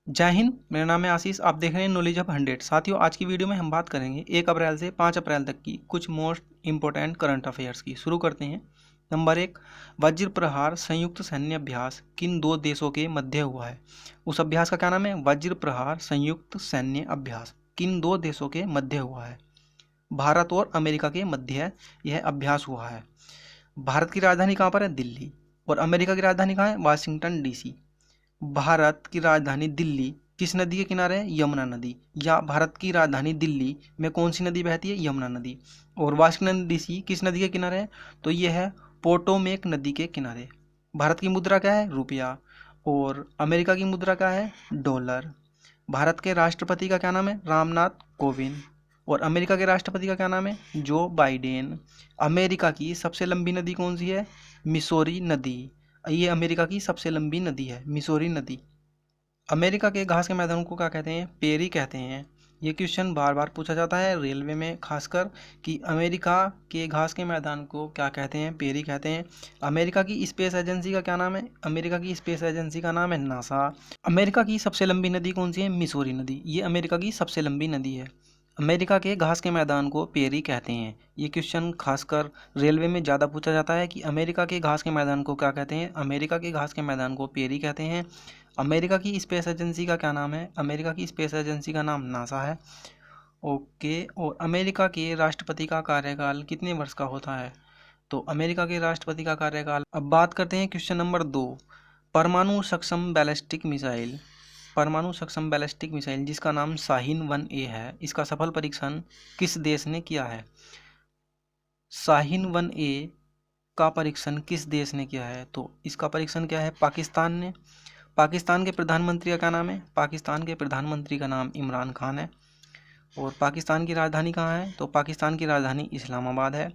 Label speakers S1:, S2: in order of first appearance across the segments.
S1: जय हिंद। मेरा नाम है आशीष। आप देख रहे हैं नॉलेज ऑफ 100। साथियों, आज की वीडियो में हम बात करेंगे 1 अप्रैल से 5 अप्रैल तक की कुछ मोस्ट इंपॉर्टेंट करंट अफेयर्स की। शुरू करते हैं। नंबर 1, वज्र प्रहार संयुक्त सैन्य अभ्यास किन दो देशों के मध्य हुआ है? उस अभ्यास का क्या नाम है? वज्र प्रहार संयुक्त सैन्य अभ्यास किन दो देशों के मध्य हुआ है? भारत और अमेरिका के मध्य यह अभ्यास हुआ है। भारत की राजधानी कहाँ पर है? दिल्ली। और अमेरिका की राजधानी कहाँ है? Washington DC. भारत की राजधानी दिल्ली किस नदी के किनारे है? यमुना नदी। या भारत की राजधानी दिल्ली में कौन सी नदी बहती है? यमुना नदी। और वाशिंगटन डीसी किस नदी के किनारे है? तो यह है पोटोमेक नदी के किनारे। भारत की मुद्रा क्या है? रुपया। और अमेरिका की मुद्रा क्या है? डॉलर। भारत के राष्ट्रपति का क्या नाम है? रामनाथ कोविंद। और अमेरिका के राष्ट्रपति का क्या नाम है? Joe Biden. अमेरिका की सबसे लंबी नदी कौन सी है? मिसौरी नदी। ये अमेरिका की सबसे लंबी नदी है, मिसौरी नदी। अमेरिका के घास के मैदान को क्या कहते हैं? पेरी कहते हैं। ये क्वेश्चन बार बार पूछा जाता है रेलवे में खासकर कि अमेरिका के घास के मैदान को क्या कहते हैं? पेरी कहते हैं। अमेरिका की स्पेस एजेंसी का क्या नाम है? अमेरिका की स्पेस एजेंसी का नाम है नासा। अमेरिका की सबसे लंबी नदी कौन सी है? मिसौरी नदी। ये अमेरिका की सबसे लंबी नदी है। अमेरिका के घास के मैदान को पेरी कहते हैं। ये क्वेश्चन खासकर रेलवे में ज़्यादा पूछा जाता है कि अमेरिका के घास के मैदान को क्या कहते हैं? अमेरिका के घास के मैदान को पेरी कहते हैं। अमेरिका की स्पेस एजेंसी का क्या नाम है? अमेरिका की स्पेस एजेंसी का नाम नासा है। ओके। और अमेरिका के राष्ट्रपति का कार्यकाल कितने वर्ष का होता है? तो अमेरिका के राष्ट्रपति का कार्यकाल। अब बात करते हैं क्वेश्चन नंबर 2, परमाणु सक्षम बैलिस्टिक मिसाइल। परमाणु सक्षम बैलिस्टिक मिसाइल जिसका नाम शाहीन 1A है, इसका सफल परीक्षण किस देश ने किया है? शाहीन 1A का परीक्षण किस देश ने किया है? तो इसका परीक्षण क्या है? पाकिस्तान ने। पाकिस्तान के प्रधानमंत्री का क्या नाम है? पाकिस्तान के प्रधानमंत्री का नाम इमरान खान है। और पाकिस्तान की राजधानी कहाँ है? तो पाकिस्तान की राजधानी इस्लामाबाद है।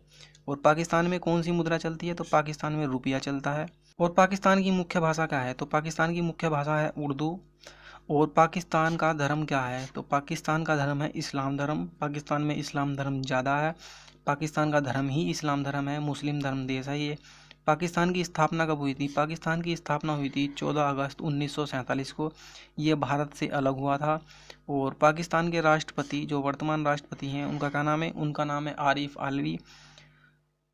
S1: और पाकिस्तान में कौन सी मुद्रा चलती है? तो पाकिस्तान में रुपया चलता है। और पाकिस्तान की मुख्य भाषा क्या है? तो पाकिस्तान की मुख्य भाषा है उर्दू। और पाकिस्तान का धर्म क्या है? तो पाकिस्तान का धर्म है इस्लाम धर्म। पाकिस्तान में इस्लाम धर्म ज़्यादा है। पाकिस्तान का धर्म ही इस्लाम धर्म है, मुस्लिम धर्म देश है ये। पाकिस्तान की स्थापना कब हुई थी? पाकिस्तान की स्थापना हुई थी 14 अगस्त 1947 को। ये भारत से अलग हुआ था। और पाकिस्तान के राष्ट्रपति जो वर्तमान राष्ट्रपति हैं उनका क्या नाम है? उनका नाम है आरिफ आलवी।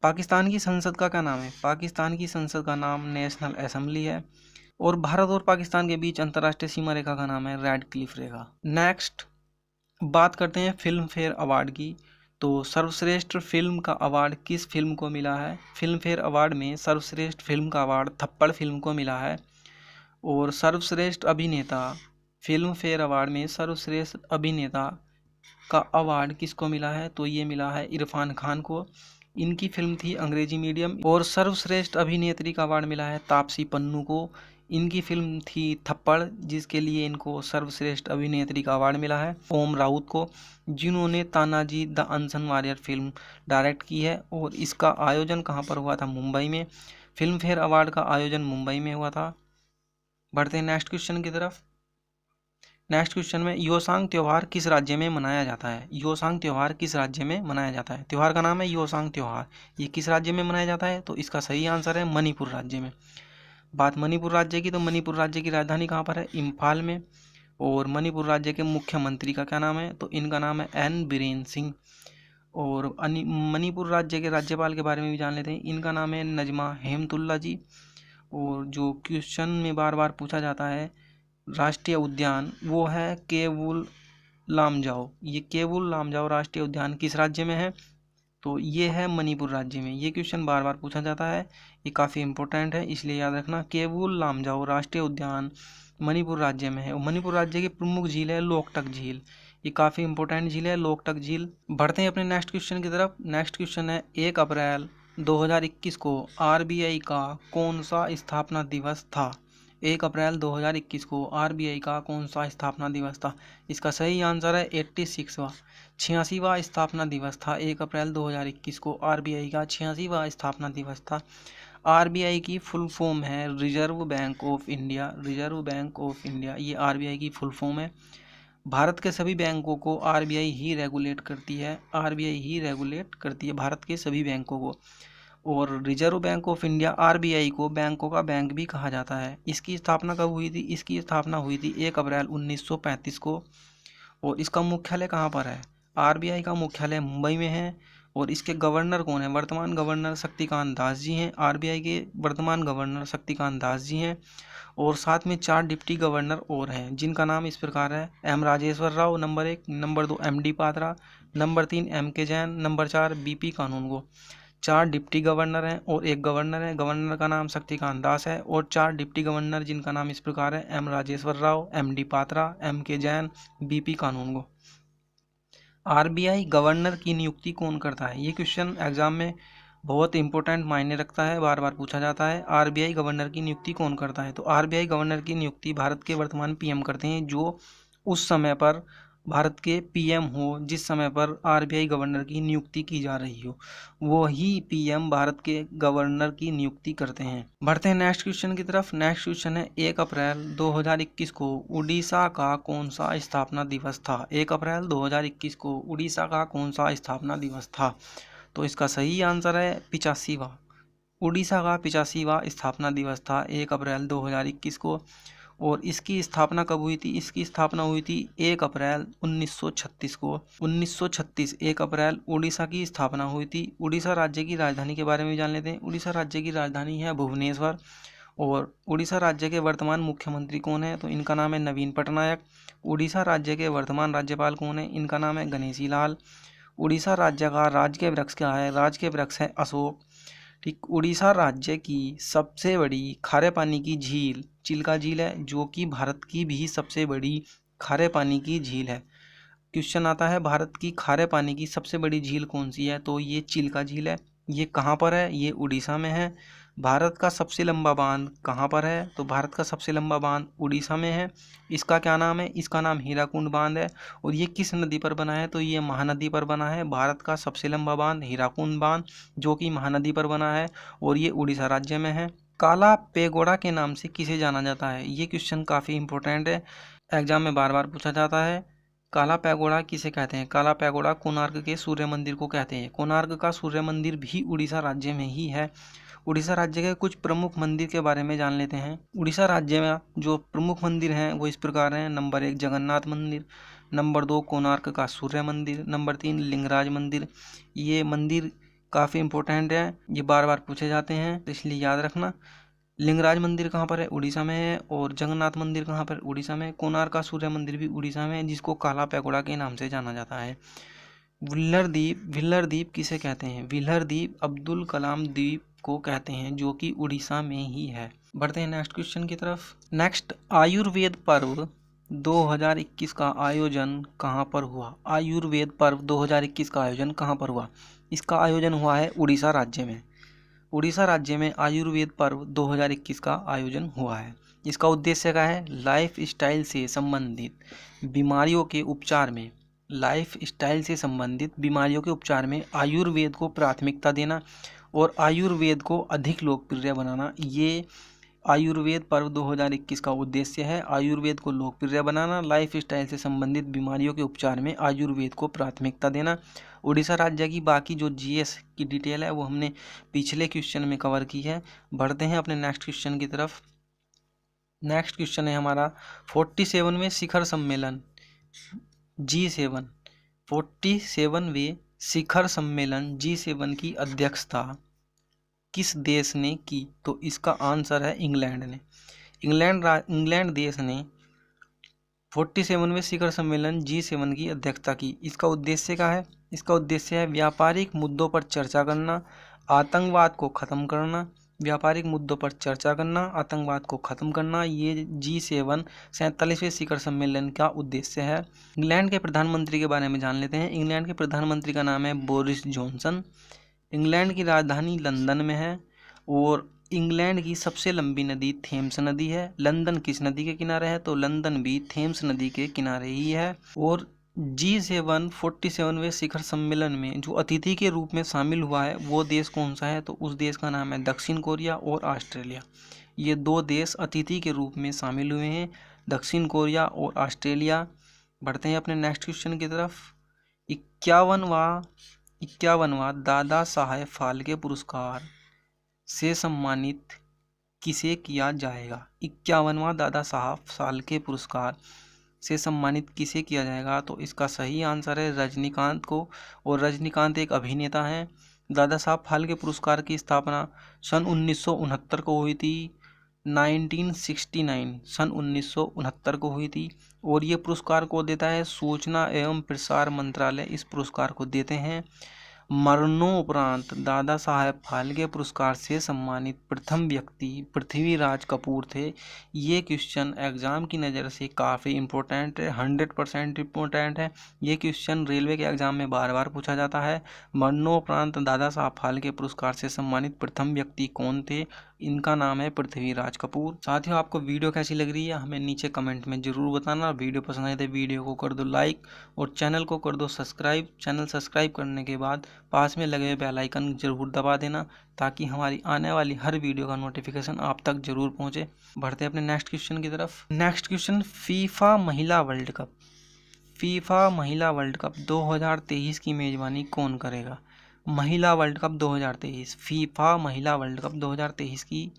S1: पाकिस्तान की संसद का क्या नाम है? पाकिस्तान की संसद का नाम नेशनल असेंबली है। और भारत और पाकिस्तान के बीच अंतर्राष्ट्रीय सीमा रेखा का नाम है रेड क्लिफ रेखा। नेक्स्ट बात करते हैं फिल्म फेयर अवार्ड की। तो सर्वश्रेष्ठ फिल्म का अवार्ड किस फिल्म को मिला है? फिल्म फेयर अवार्ड में सर्वश्रेष्ठ फिल्म का अवार्ड थप्पड़ फिल्म को मिला है। और सर्वश्रेष्ठ अभिनेता, फिल्म फेयर अवार्ड में सर्वश्रेष्ठ अभिनेता का अवार्ड किसको मिला है? तो ये मिला है इरफान खान को। इनकी फिल्म थी अंग्रेजी मीडियम। और सर्वश्रेष्ठ अभिनेत्री का अवार्ड मिला है तापसी पन्नू को। इनकी फिल्म थी थप्पड़, जिसके लिए इनको सर्वश्रेष्ठ अभिनेत्री का अवार्ड मिला है ओम राउत को, जिन्होंने Tanaji the unsung warrior film direct की है। और इसका आयोजन कहाँ पर हुआ था? मुंबई में। फिल्म फेयर अवार्ड का आयोजन मुंबई में हुआ था। बढ़ते हैं नेक्स्ट क्वेश्चन की तरफ। नेक्स्ट क्वेश्चन में योसांग त्यौहार किस राज्य में मनाया जाता है? योसांग त्यौहार किस राज्य में मनाया जाता है? त्यौहार का नाम है योसांग त्यौहार। ये किस राज्य में मनाया जाता है? तो इसका सही आंसर है मणिपुर राज्य में। बात मणिपुर राज्य की, तो मणिपुर राज्य की राजधानी कहाँ पर है? इम्फाल में। और मणिपुर राज्य के मुख्यमंत्री का क्या नाम है? तो इनका नाम है एन बीरेन सिंह। और मणिपुर राज्य के राज्यपाल के बारे में भी जान लेते हैं। इनका नाम है नजमा हेमतुल्ला जी। और जो क्वेश्चन में बार बार पूछा जाता है राष्ट्रीय उद्यान, वो है केवुल लामजाओ। ये केवुल लामजाओ राष्ट्रीय उद्यान किस राज्य में है? तो ये है मणिपुर राज्य में। ये क्वेश्चन बार बार पूछा जाता है, ये काफ़ी इंपॉर्टेंट है, इसलिए याद रखना। केवुल लामजाओ राष्ट्रीय उद्यान मणिपुर राज्य में है। और मणिपुर राज्य की प्रमुख झील है लोकटक झील। ये काफ़ी इंपॉर्टेंट झील है लोकटक झील। बढ़ते हैं अपने नेक्स्ट क्वेश्चन की तरफ। नेक्स्ट क्वेश्चन है 1 अप्रैल 2021 को आरबीआई का कौन सा स्थापना दिवस था? 1 अप्रैल 2021 को आरबीआई का कौन सा स्थापना दिवस था? इसका सही आंसर है 86वां 86वां स्थापना दिवस था। 1 अप्रैल 2021 को आरबीआई का 86वां स्थापना दिवस था। आरबीआई की फुल फॉर्म है reserve bank of India. Reserve bank of India, ये आरबीआई की फुल फॉर्म है। भारत के सभी बैंकों को आरबीआई ही रेगुलेट करती है। आरबीआई ही रेगुलेट करती है भारत के सभी बैंकों को। और reserve bank of India RBI को बैंकों का बैंक भी कहा जाता है। इसकी स्थापना कब हुई थी? इसकी स्थापना हुई थी 1 अप्रैल 1935 को। और इसका मुख्यालय कहाँ पर है? आरबीआई का मुख्यालय मुंबई में है। और इसके गवर्नर कौन है? वर्तमान गवर्नर शक्तिकांत दास जी हैं। आरबीआई के वर्तमान गवर्नर शक्तिकांत दास जी हैं। और साथ में 4 डिप्टी गवर्नर और हैं, जिनका नाम इस प्रकार है: M Rajeshwar Rao number 1, number 2 M D Patra, number 3 M K Jain, number 4 BP Kanungo. 4 deputy governor हैं और एक गवर्नर है। गवर्नर का नाम शक्तिकांत दास है। और 4 डिप्टी गवर्नर, जिनका नाम इस प्रकार है: M Rajeshwar Rao, M D Patra, M K Jain, BP Kanungo. RBI governor की नियुक्ति कौन करता है? ये क्वेश्चन एग्जाम में बहुत इंपॉर्टेंट मायने रखता है, बार बार पूछा जाता है। आरबीआई गवर्नर की नियुक्ति कौन करता है? तो आरबीआई गवर्नर की नियुक्ति भारत के वर्तमान पीएम करते हैं, जो उस समय पर भारत के पीएम हो, जिस समय पर आरबीआई गवर्नर की नियुक्ति की जा रही हो, वो ही पीएम भारत के गवर्नर की नियुक्ति करते हैं। बढ़ते हैं नेक्स्ट क्वेश्चन की तरफ। नेक्स्ट क्वेश्चन है 1 अप्रैल 2021 को उड़ीसा का कौन सा स्थापना दिवस था? 1 अप्रैल 2021 को उड़ीसा का कौन सा स्थापना दिवस था? तो इसका सही आंसर है 85वां। उड़ीसा का 85वां स्थापना दिवस था 1 अप्रैल 2021 को। और इसकी स्थापना कब हुई थी? इसकी स्थापना हुई थी 1 अप्रैल 1936 को। 1936 1 अप्रैल उड़ीसा की स्थापना हुई थी। उड़ीसा राज्य की राजधानी के बारे में जान लेते हैं। उड़ीसा राज्य की राजधानी है भुवनेश्वर। और उड़ीसा राज्य के वर्तमान मुख्यमंत्री कौन है? तो इनका नाम है नवीन पटनायक। उड़ीसा राज्य के वर्तमान राज्यपाल कौन है? इनका नाम है गणेशी लाल। उड़ीसा राज्य का राजकीय वृक्ष क्या है? राजकीय वृक्ष है अशोक। ठीक। उड़ीसा राज्य की सबसे बड़ी खारे पानी की झील चिल्का झील है, जो कि भारत की भी सबसे बड़ी खारे पानी की झील है। क्वेश्चन आता है भारत की खारे पानी की सबसे बड़ी झील कौन सी है? तो ये चिल्का झील है। ये कहाँ पर है? ये उड़ीसा में है। भारत का सबसे लंबा बांध कहाँ पर है? तो भारत का सबसे लंबा बांध उड़ीसा में है। इसका क्या नाम है? इसका नाम हीराकुंड बांध है। और ये किस नदी पर बना है? तो ये महानदी पर बना है। भारत का सबसे लंबा बांध हीराकुंड बांध, जो कि महानदी पर बना है, और ये उड़ीसा राज्य में है। काला पेगोड़ा के नाम से किसे जाना जाता है? ये क्वेश्चन काफ़ी इंपॉर्टेंट है, एग्जाम में बार बार पूछा जाता है। काला पैगोड़ा किसे कहते हैं? काला पैगोड़ा कोणार्क के सूर्य मंदिर को कहते हैं। कोणार्क का सूर्य मंदिर भी उड़ीसा राज्य में ही है। उड़ीसा राज्य के कुछ प्रमुख मंदिर के बारे में जान लेते हैं। उड़ीसा राज्य में जो प्रमुख मंदिर हैं वो इस प्रकार हैं: नंबर 1 जगन्नाथ मंदिर, नंबर 2 कोणार्क का सूर्य मंदिर, नंबर 3 लिंगराज मंदिर। ये मंदिर काफ़ी इंपॉर्टेंट है, ये बार बार पूछे जाते हैं, तो इसलिए याद रखना। लिंगराज मंदिर कहाँ पर है? उड़ीसा में है। और जगन्नाथ मंदिर कहाँ पर? उड़ीसा में। कोणार्क का सूर्य मंदिर भी उड़ीसा में है, जिसको काला पैगोड़ा के नाम से जाना जाता है। व्हीलर द्वीप, व्हीलर द्वीप किसे कहते हैं? व्हीलर द्वीप अब्दुल कलाम द्वीप को कहते हैं, जो कि उड़ीसा में ही है। बढ़ते हैं नेक्स्ट क्वेश्चन की तरफ। नेक्स्ट, आयुर्वेद पर्व 2021 का आयोजन कहाँ पर हुआ? आयुर्वेद पर्व 2021 का आयोजन कहाँ पर हुआ? इसका आयोजन हुआ है उड़ीसा राज्य में। उड़ीसा राज्य में आयुर्वेद पर्व 2021 का आयोजन हुआ है। इसका उद्देश्य क्या है? लाइफ स्टाइल से संबंधित बीमारियों के उपचार में आयुर्वेद को प्राथमिकता देना और आयुर्वेद को अधिक लोकप्रिय बनाना, ये आयुर्वेद पर्व 2021 का उद्देश्य है। आयुर्वेद को लोकप्रिय बनाना, लाइफ स्टाइल से संबंधित बीमारियों के उपचार में आयुर्वेद को प्राथमिकता देना। उड़ीसा राज्य की बाकी जो जीएस की डिटेल है वो हमने पिछले क्वेश्चन में कवर की है। बढ़ते हैं अपने नेक्स्ट क्वेश्चन की तरफ। नेक्स्ट क्वेश्चन है हमारा 47वें शिखर सम्मेलन G7, 47वें शिखर सम्मेलन G7 की अध्यक्षता किस देश ने की? तो इसका आंसर है इंग्लैंड ने। इंग्लैंड देश ने 47वें शिखर सम्मेलन G7 की अध्यक्षता की। इसका उद्देश्य क्या है? इसका उद्देश्य है व्यापारिक मुद्दों पर चर्चा करना, आतंकवाद को खत्म करना। व्यापारिक मुद्दों पर चर्चा करना, आतंकवाद को खत्म करना, ये G7 47वें शिखर सम्मेलन का उद्देश्य है। इंग्लैंड के प्रधानमंत्री के बारे में जान लेते हैं। इंग्लैंड के प्रधानमंत्री का नाम है बोरिस जॉनसन। इंग्लैंड की राजधानी लंदन में है। और इंग्लैंड की सबसे लंबी नदी थेम्स नदी है। लंदन किस नदी के किनारे है? तो लंदन भी थेम्स नदी के किनारे ही है। और G7 47वें शिखर सम्मेलन में जो अतिथि के रूप में शामिल हुआ है वो देश कौन सा है? तो उस देश का नाम है दक्षिण कोरिया और ऑस्ट्रेलिया। ये 2 देश अतिथि के रूप में शामिल हुए हैं, दक्षिण कोरिया और ऑस्ट्रेलिया। बढ़ते हैं अपने नेक्स्ट क्वेश्चन की तरफ। 51वां दादा साहेब फाल्के पुरस्कार से सम्मानित किसे किया जाएगा? 51वां दादा साहब फाल्के पुरस्कार से सम्मानित किसे किया जाएगा? तो इसका सही आंसर है रजनीकांत को। और रजनीकांत एक अभिनेता हैं। दादा साहब फाल्के पुरस्कार की स्थापना सन 1969 को हुई थी। 1969 सन 1969 को हुई थी। और ये पुरस्कार को देता है सूचना एवं प्रसार मंत्रालय, इस पुरस्कार को देते हैं। मरणोपरांत दादा साहब फाल्के पुरस्कार से सम्मानित प्रथम व्यक्ति पृथ्वीराज कपूर थे। ये क्वेश्चन एग्जाम की नज़र से काफ़ी इम्पोर्टेंट है, 100% इम्पोर्टेंट है। ये क्वेश्चन रेलवे के एग्जाम में बार बार पूछा जाता है। मरणोपरांत दादा साहब फाल्के पुरस्कार से सम्मानित प्रथम व्यक्ति कौन थे? इनका नाम है पृथ्वीराज कपूर। साथियों, आपको वीडियो कैसी लग रही है हमें नीचे कमेंट में ज़रूर बताना। वीडियो पसंद आए तो वीडियो को कर दो लाइक और चैनल को कर दो सब्सक्राइब। चैनल सब्सक्राइब करने के बाद पास में लगे हुए बेल आइकन जरूर दबा देना, ताकि हमारी आने वाली हर वीडियो का नोटिफिकेशन आप तक जरूर पहुंचे। बढ़ते हैं अपने नेक्स्ट क्वेश्चन की तरफ। नेक्स्ट क्वेश्चन, फीफा महिला वर्ल्ड कप। फीफा महिला वर्ल्ड कप 2023 की मेजबानी कौन करेगा? महिला वर्ल्ड कप 2023, फीफा महिला वर्ल्ड कप 2023 की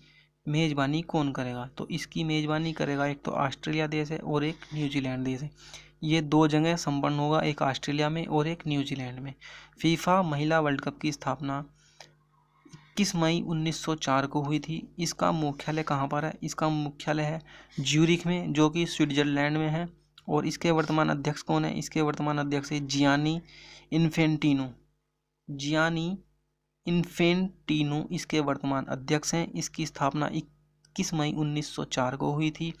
S1: मेजबानी कौन करेगा? तो इसकी मेजबानी करेगा एक तो ऑस्ट्रेलिया देश है और एक न्यूजीलैंड देश है। ये दो जगह संपन्न होगा, एक ऑस्ट्रेलिया में और एक न्यूजीलैंड में। फीफा महिला वर्ल्ड कप की स्थापना 21 मई 1904 को हुई थी। इसका मुख्यालय कहाँ पर है? इसका मुख्यालय है ज्यूरिख में, जो कि स्विट्जरलैंड में है। और इसके वर्तमान अध्यक्ष कौन है? इसके वर्तमान अध्यक्ष है जियानी इन्फेंटिनो। जियानी इन्फेंटिनो इसके वर्तमान अध्यक्ष हैं। इसकी स्थापना 21 मई 1904 को हुई थी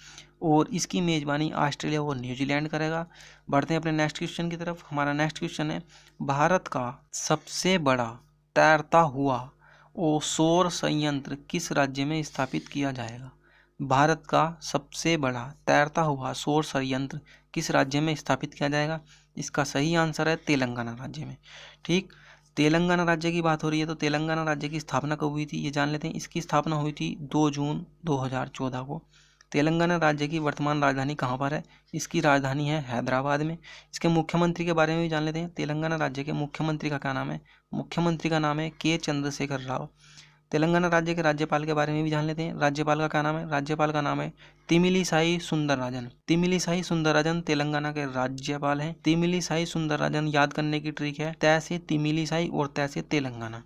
S1: और इसकी मेजबानी ऑस्ट्रेलिया और न्यूजीलैंड करेगा। बढ़ते हैं अपने नेक्स्ट क्वेश्चन की तरफ। हमारा नेक्स्ट क्वेश्चन है, भारत का सबसे बड़ा तैरता हुआ सौर संयंत्र किस राज्य में स्थापित किया जाएगा? भारत का सबसे बड़ा तैरता हुआ सौर संयंत्र किस राज्य में स्थापित किया जाएगा? इसका सही आंसर है तेलंगाना राज्य में। ठीक, तेलंगाना राज्य की बात हो रही है, तो तेलंगाना राज्य की स्थापना कब हुई थी ये जान लेते हैं। इसकी स्थापना हुई थी 2 जून 2014 को। तेलंगाना राज्य की वर्तमान राजधानी कहाँ पर है? इसकी राजधानी है हैदराबाद में। इसके मुख्यमंत्री के बारे में भी जान लेते हैं। तेलंगाना राज्य के मुख्यमंत्री का क्या नाम है? मुख्यमंत्री का नाम है के चंद्रशेखर राव। तेलंगाना राज्य के राज्यपाल के बारे में भी जान लेते हैं। राज्यपाल का क्या नाम है? राज्यपाल का नाम है तिमिलिसाई सुंदरराजन। तिमिलिसाई सुंदरराजन तेलंगाना के राज्यपाल हैं। तिमिलिसाई सुंदरराजन याद करने की ट्रिक है, तय से तिमिलिसाई और तय से तेलंगाना।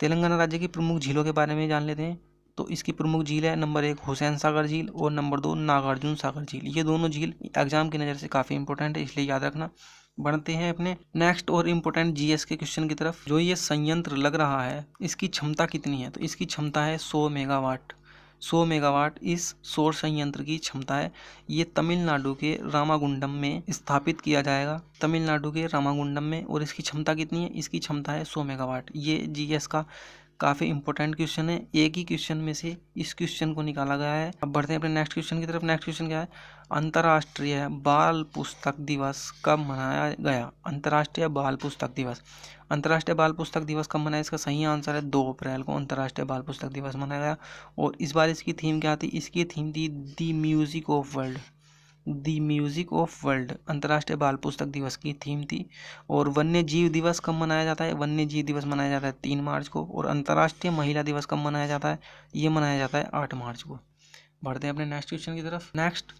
S1: तेलंगाना राज्य की प्रमुख झीलों के बारे में जान लेते हैं। तो इसकी प्रमुख झील है नंबर 1 हुसैन सागर झील और नंबर 2 नागार्जुन सागर झील। ये दोनों झील एग्जाम की नज़र से काफ़ी इंपॉर्टेंट है, इसलिए याद रखना। बढ़ते हैं अपने नेक्स्ट और इम्पोर्टेंट जीएस के क्वेश्चन की तरफ। जो ये संयंत्र लग रहा है इसकी क्षमता कितनी है? तो इसकी क्षमता है 100 मेगावाट। 100 मेगावाट इस सौर संयंत्र की क्षमता है। ये तमिलनाडु के रामागुंडम में स्थापित किया जाएगा, तमिलनाडु के रामागुंडम में। और इसकी क्षमता कितनी है? इसकी क्षमता है 100 मेगावाट। ये जीएस का काफ़ी इंपॉर्टेंट क्वेश्चन है, एक ही क्वेश्चन में से इस क्वेश्चन को निकाला गया है। अब बढ़ते हैं अपने नेक्स्ट क्वेश्चन की तरफ। नेक्स्ट क्वेश्चन क्या है? अंतर्राष्ट्रीय बाल पुस्तक दिवस कब मनाया गया? अंतर्राष्ट्रीय बाल पुस्तक दिवस। अंतर्राष्ट्रीय बाल पुस्तक दिवस कब मनाया? इसका सही आंसर है 2 अप्रैल को अंतर्राष्ट्रीय बाल पुस्तक दिवस मनाया गया। और इस बार इसकी थीम क्या थी? इसकी थीम थी the music of world. The music of world अंतर्राष्ट्रीय बाल पुस्तक दिवस की थीम थी। और वन्य जीव दिवस कब मनाया जाता है? वन्य जीव दिवस मनाया जाता है 3 मार्च को। और अंतर्राष्ट्रीय महिला दिवस कब मनाया जाता है? ये मनाया जाता है 8 मार्च को। बढ़ते हैं अपने नेक्स्ट क्वेश्चन की तरफ। नेक्स्ट,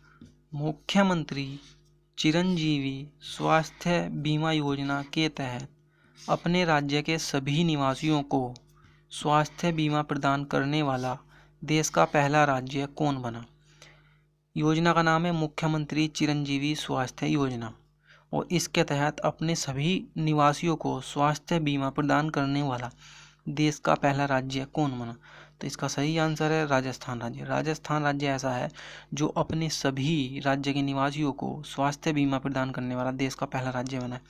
S1: मुख्यमंत्री चिरंजीवी स्वास्थ्य बीमा योजना के तहत अपने राज्य के सभी निवासियों को स्वास्थ्य बीमा प्रदान करने वाला देश का पहला राज्य कौन बना? योजना का नाम है मुख्यमंत्री चिरंजीवी स्वास्थ्य योजना। और इसके तहत अपने सभी निवासियों को स्वास्थ्य बीमा प्रदान करने वाला देश का पहला राज्य कौन बना? तो इसका सही आंसर है राजस्थान राज्य। राजस्थान राज्य ऐसा है जो अपने सभी राज्य के निवासियों को स्वास्थ्य बीमा प्रदान करने वाला देश का पहला राज्य बना है।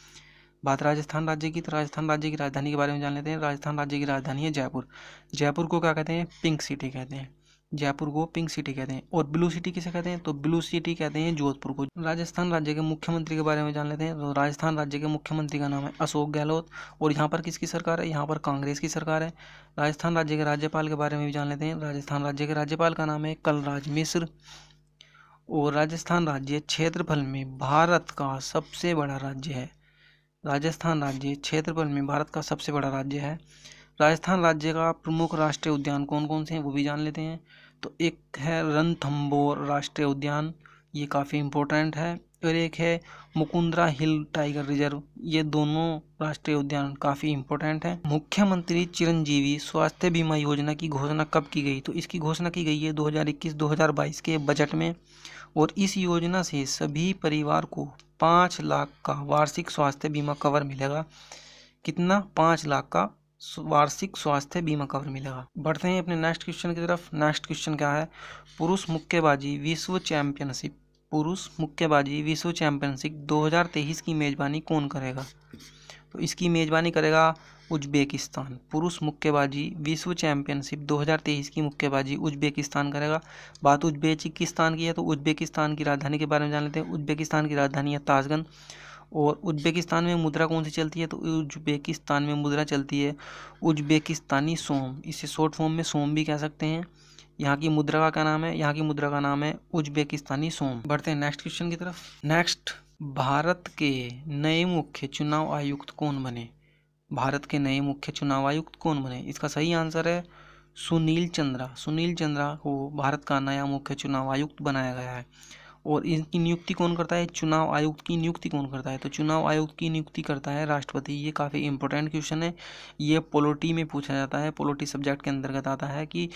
S1: बात राजस्थान राज्य की, तो राजस्थान राज्य की राजधानी के बारे में जान लेते हैं। राजस्थान राज्य की राजधानी है जयपुर। जयपुर को क्या कहते हैं? पिंक सिटी कहते हैं। जयपुर को पिंक सिटी कहते हैं। और ब्लू सिटी किसे कहते हैं? तो ब्लू सिटी कहते हैं जोधपुर को। राजस्थान राज्य के मुख्यमंत्री के बारे में जान लेते हैं। तो राजस्थान राज्य के मुख्यमंत्री का नाम है अशोक गहलोत। और यहाँ पर किसकी सरकार है? यहाँ पर कांग्रेस की सरकार है। राजस्थान राज्य के राज्यपाल के बारे में भी जान लेते हैं। राजस्थान राज्य के राज्यपाल का नाम है कलराज मिश्र। और राजस्थान राज्य क्षेत्रफल में भारत का सबसे बड़ा राज्य है। राजस्थान राज्य क्षेत्रफल में भारत का सबसे बड़ा राज्य है। राजस्थान राज्य का प्रमुख राष्ट्रीय उद्यान कौन कौन से हैं वो भी जान लेते हैं। तो एक है रणथंभौर राष्ट्रीय उद्यान, ये काफ़ी इम्पोर्टेंट है, और एक है मुकुंदरा हिल टाइगर रिजर्व। ये दोनों राष्ट्रीय उद्यान काफ़ी इम्पोर्टेंट हैं। मुख्यमंत्री चिरंजीवी स्वास्थ्य बीमा योजना की घोषणा कब की गई? तो इसकी घोषणा की गई है 2021-2022 के बजट में, और इस योजना से सभी परिवार को 5 लाख का वार्षिक स्वास्थ्य बीमा कवर मिलेगा। कितना? 5 लाख का वार्षिक स्वास्थ्य बीमा कवर मिलेगा। बढ़ते हैं अपने नेक्स्ट क्वेश्चन की तरफ। नेक्स्ट क्वेश्चन क्या है? पुरुष मुक्केबाजी विश्व चैंपियनशिप 2023 की मेजबानी कौन करेगा? तो इसकी मेजबानी करेगा उज्बेकिस्तान। पुरुष मुक्केबाजी विश्व चैंपियनशिप 2023 की मुक्केबाजी उज्बेकिस्तान करेगा। बात उज्बेकिस्तान की है तो उज्बेकिस्तान की राजधानी के बारे में जान लेते हैं। उज्बेकिस्तान की राजधानी है ताशकंद। और उज्बेकिस्तान में मुद्रा कौन सी चलती है? तो उज्बेकिस्तान में मुद्रा चलती है उज्बेकिस्तानी सोम, इसे शॉर्ट फॉर्म में सोम भी कह सकते हैं। यहाँ की मुद्रा का क्या नाम है? यहाँ की मुद्रा का नाम है उज्बेकिस्तानी सोम। बढ़ते हैं नेक्स्ट क्वेश्चन की तरफ। नेक्स्ट, भारत के नए मुख्य चुनाव आयुक्त कौन बने? भारत के नए मुख्य चुनाव आयुक्त कौन बने? इसका सही आंसर है सुनील चंद्रा। सुनील चंद्रा को भारत का नया मुख्य चुनाव आयुक्त बनाया गया है। और इनकी नियुक्ति कौन करता है? चुनाव आयुक्त की नियुक्ति कौन करता है? तो चुनाव आयुक्त की नियुक्ति करता है राष्ट्रपति। ये काफ़ी इंपॉर्टेंट क्वेश्चन है, ये पॉलिटी में पूछा जाता है, पॉलिटी सब्जेक्ट के अंतर्गत आता है कि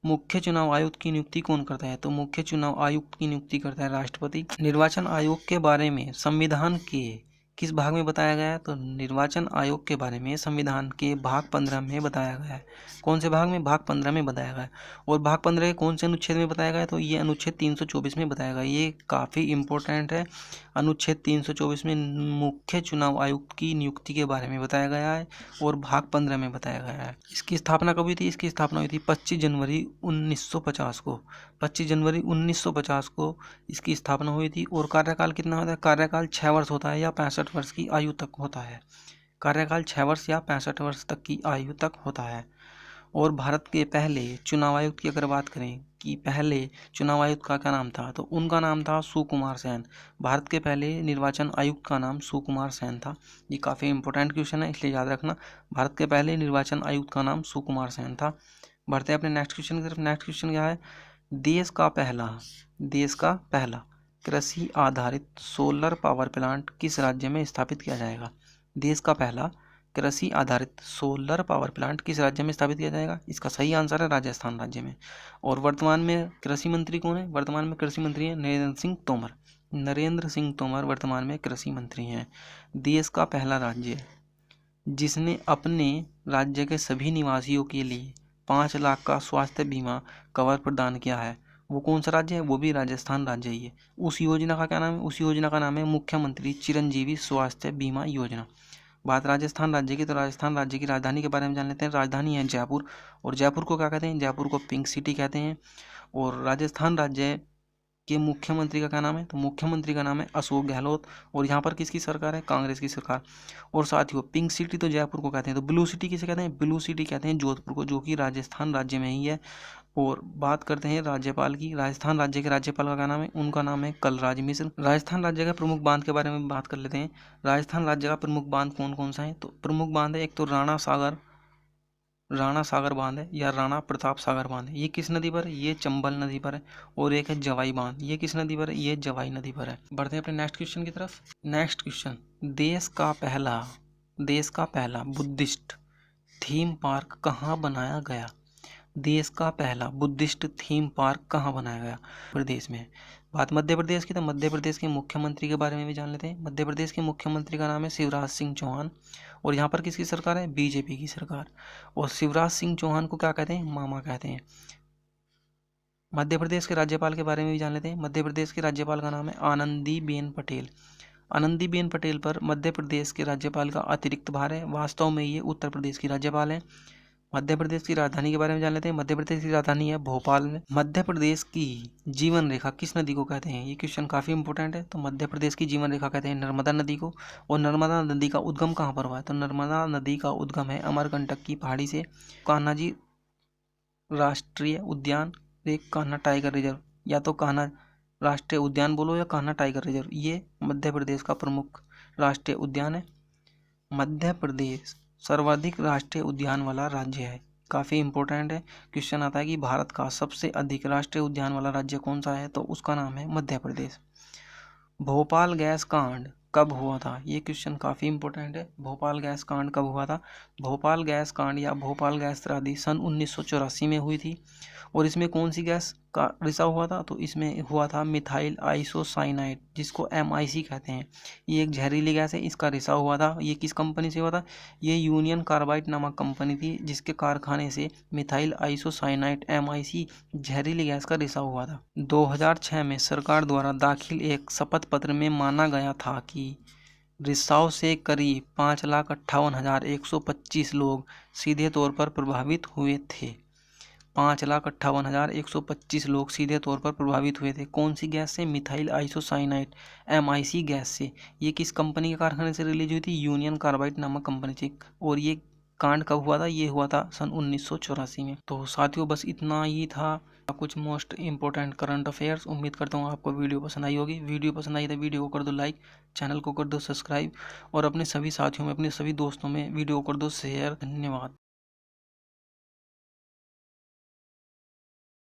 S1: मुख्य चुनाव आयुक्त की नियुक्ति कौन करता है? तो मुख्य चुनाव आयुक्त की नियुक्ति करता है राष्ट्रपति। निर्वाचन आयोग के बारे में संविधान के किस भाग में बताया गया है? तो निर्वाचन आयोग के बारे में संविधान के भाग 15 में बताया गया है। कौन से भाग में? भाग 15 में बताया गया है। और भाग 15 के कौन से अनुच्छेद में बताया गया है? तो ये अनुच्छेद 324 में बताया गया है। ये काफ़ी इंपॉर्टेंट है। अनुच्छेद 324 में मुख्य चुनाव आयुक्त की नियुक्ति के बारे में बताया गया है और भाग 15 में बताया गया है। इसकी स्थापना कब हुई थी? इसकी स्थापना हुई थी 25 जनवरी 1950 को। 25 जनवरी 1950 को इसकी स्थापना हुई थी। और कार्यकाल कितना होता है? कार्यकाल 6 वर्ष होता है या 65 वर्ष की आयु तक होता है। कार्यकाल 6 वर्ष या 65 वर्ष तक की आयु तक होता है। और भारत के पहले चुनाव आयुक्त की अगर बात करें कि पहले चुनाव आयुक्त का क्या नाम था, तो उनका नाम था सुकुमार सेन। भारत के पहले निर्वाचन आयुक्त का नाम सुकुमार सेन था। ये काफ़ी इंपॉर्टेंट क्वेश्चन है, इसलिए याद रखना। भारत के पहले निर्वाचन आयुक्त का नाम सुकुमार सेन था। बढ़ते हैं अपने नेक्स्ट क्वेश्चन की तरफ। नेक्स्ट क्वेश्चन क्या है? देश का पहला कृषि आधारित सोलर पावर प्लांट किस राज्य में स्थापित किया जाएगा? देश का पहला कृषि आधारित सोलर पावर प्लांट किस राज्य में स्थापित किया जाएगा? इसका सही आंसर है राजस्थान राज्य में। और वर्तमान में कृषि मंत्री कौन है? वर्तमान में कृषि मंत्री हैं नरेंद्र सिंह तोमर। नरेंद्र सिंह तोमर वर्तमान में कृषि मंत्री हैं। देश का पहला राज्य जिसने अपने राज्य के सभी निवासियों के लिए 5 लाख का स्वास्थ्य बीमा कवर प्रदान किया है, वो कौन सा राज्य है? वो भी राजस्थान राज्य ही है। उस योजना का क्या नाम है? उस योजना का नाम है मुख्यमंत्री चिरंजीवी स्वास्थ्य बीमा योजना। बात राजस्थान राज्य की, तो राजस्थान राज्य की राजधानी के बारे में जान लेते हैं। राजधानी है जयपुर। और जयपुर को क्या कहते हैं? जयपुर को पिंक सिटी कहते हैं। और राजस्थान राज्य के मुख्यमंत्री का क्या नाम है? तो मुख्यमंत्री का नाम है अशोक गहलोत। और यहाँ पर किसकी सरकार है? कांग्रेस की सरकार। और साथियों, पिंक सिटी तो जयपुर को कहते हैं, तो ब्लू सिटी किसे कहते हैं? ब्लू सिटी कहते हैं जोधपुर को, जो कि राजस्थान राज्य में ही है। और बात करते हैं राज्यपाल की। राजस्थान राज्य के राज्यपाल का क्या नाम है? उनका नाम है कलराज मिश्र। राजस्थान राज्य के प्रमुख बांध के बारे में बात कर लेते हैं। राजस्थान राज्य का प्रमुख बांध कौन कौन सा है? तो प्रमुख बांध है एक तो राणा सागर बांध है या राणा प्रताप सागर बांध है। ये किस नदी पर है? ये चंबल नदी पर है। और एक है जवाई बांध, ये किस नदी पर है? ये जवाई नदी पर है। बढ़ते हैं अपने नेक्स्ट क्वेश्चन की तरफ। नेक्स्ट क्वेश्चन, देश का पहला बुद्धिस्ट थीम पार्क कहाँ बनाया गया? देश का पहला बुद्धिस्ट थीम पार्क कहाँ बनाया गया? प्रदेश में। बात मध्य प्रदेश की, तो मध्य प्रदेश के मुख्यमंत्री के बारे में भी जान लेते हैं। मध्य प्रदेश के मुख्यमंत्री का नाम है शिवराज सिंह चौहान। और यहाँ पर किसकी सरकार है? बीजेपी की सरकार। और शिवराज सिंह चौहान को क्या कहते हैं? मामा कहते हैं। मध्य प्रदेश के राज्यपाल के बारे में भी जान लेते हैं। मध्य प्रदेश के राज्यपाल का नाम है आनंदीबेन पटेल। आनंदीबेन पटेल पर मध्य प्रदेश के राज्यपाल का अतिरिक्त भार है। वास्तव में ये उत्तर प्रदेश की राज्यपाल है। मध्य प्रदेश की राजधानी के बारे में जान लेते हैं। मध्य प्रदेश की राजधानी है भोपाल में। मध्य प्रदेश की जीवन रेखा किस नदी को कहते हैं? ये क्वेश्चन काफ़ी इंपॉर्टेंट है। तो मध्य प्रदेश की जीवन रेखा कहते हैं नर्मदा नदी को। और नर्मदा नदी का उद्गम कहाँ पर हुआ है? तो नर्मदा नदी का उद्गम है अमरकंटक की पहाड़ी से। कान्हा जी राष्ट्रीय उद्यान, एक कान्हा टाइगर रिजर्व, या तो कान्हा राष्ट्रीय उद्यान बोलो या कान्हा टाइगर रिजर्व, ये मध्य प्रदेश का प्रमुख राष्ट्रीय उद्यान है। मध्य प्रदेश सर्वाधिक राष्ट्रीय उद्यान वाला राज्य है? काफ़ी इंपॉर्टेंट है। क्वेश्चन आता है कि भारत का सबसे अधिक राष्ट्रीय उद्यान वाला राज्य कौन सा है, तो उसका नाम है मध्य प्रदेश। भोपाल गैस कांड कब हुआ था? ये क्वेश्चन काफ़ी इंपॉर्टेंट है। भोपाल गैस कांड कब हुआ था? भोपाल गैस कांड या भोपाल गैस त्रासदी सन 1984 में हुई थी। और इसमें कौन सी गैस का रिसाव हुआ था? तो इसमें हुआ था मिथाइल आइसोसाइनाइड, जिसको MIC कहते हैं। ये एक जहरीली गैस है, इसका रिसाव हुआ था। ये किस कंपनी से हुआ था? ये यूनियन कार्बाइड नामक कंपनी थी, जिसके कारखाने से मिथाइल आइसोसाइनाइड MIC जहरीली गैस का रिसाव हुआ था। 2006 में सरकार द्वारा दाखिल एक शपथ पत्र में माना गया था कि रिसाव से करीब 5,58,125 लोग सीधे तौर पर प्रभावित हुए थे। 5,58,125 लोग सीधे तौर पर प्रभावित हुए थे। कौन सी गैस से? मिथाइल आइसोसाइनाइड MIC गैस से। ये किस कंपनी के कारखाने से रिलीज हुई थी? यूनियन कार्बाइड नामक कंपनी से। और ये कांड कब हुआ था? ये हुआ था सन 1984 में। तो साथियों बस इतना ही था कुछ मोस्ट इंपॉर्टेंट करंट अफेयर्स। उम्मीद करता हूँ आपको वीडियो पसंद आई होगी। वीडियो पसंद आई तो वीडियो को कर दो लाइक, चैनल को कर दो सब्सक्राइब और अपने सभी साथियों में, अपने सभी दोस्तों में वीडियो को कर दो शेयर। धन्यवाद।